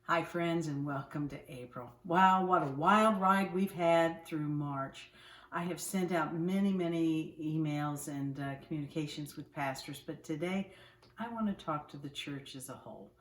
Hi, friends, and welcome to April. Wow, what a wild ride we've had through March. I have sent out many emails and communications with pastors, but today I want to talk to the church as a whole.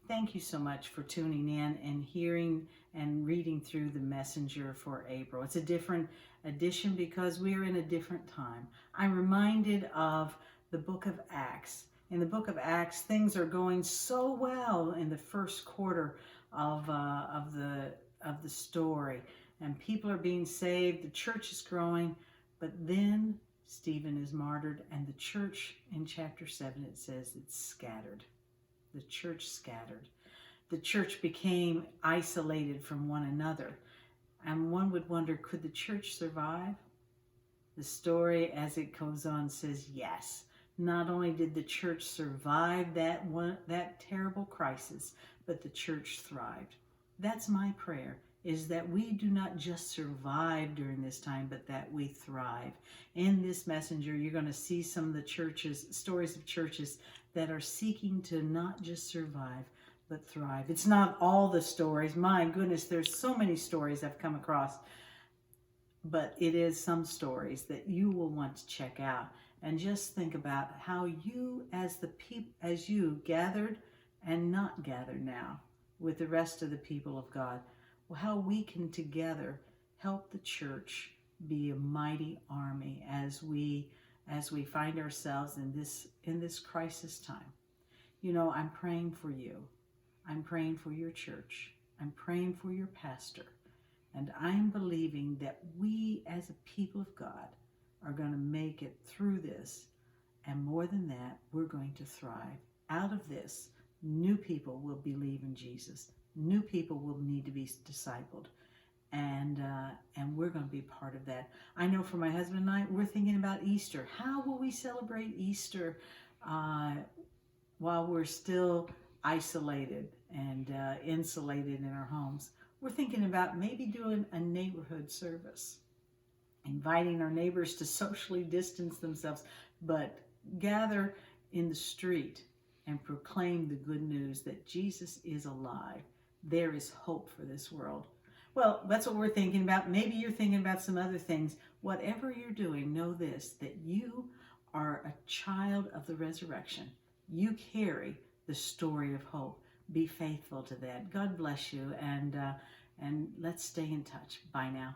Thank you so much for tuning in and hearing and reading through the messenger for April. It's a different edition because we're in a different time. I'm reminded of the book of Acts. In the book of Acts, things are going so well in the first quarter of the story, and people are being saved. The church is growing, but then Stephen is martyred, and the church in chapter 7 it says it's scattered. The church scattered. The church became isolated from one another, and one would wonder, could the church survive? The story as it goes on says yes. Not only did the church survive that terrible crisis, but the church thrived. That's my prayer, is that we do not just survive during this time, but that we thrive. In this messenger, you're going to see some of the stories of churches that are seeking to not just survive, but thrive. It's not all the stories. My goodness, there's so many stories I've come across, but it is some stories that you will want to check out, and just think about how you as you gathered and not gathered now with the rest of the people of God, how we can together help the church be a mighty army as we find ourselves in this crisis time. You know, I'm praying for you. I'm praying for your church. I'm praying for your pastor. And I'm believing that we as a people of God are going to make it through this. And more than that, we're going to thrive. Out of this, new people will believe in Jesus. New people will need to be discipled. And we're going to be part of that. I know for my husband and I, we're thinking about Easter. How will we celebrate Easter while we're still isolated and insulated in our homes? We're thinking about maybe doing a neighborhood service, inviting our neighbors to socially distance themselves, but gather in the street and proclaim the good news that Jesus is alive. There is hope for this world. Well, that's what we're thinking about. Maybe you're thinking about some other things. Whatever you're doing, know this, that you are a child of the resurrection. You carry the story of hope. Be faithful to that. God bless you, and let's stay in touch. Bye now.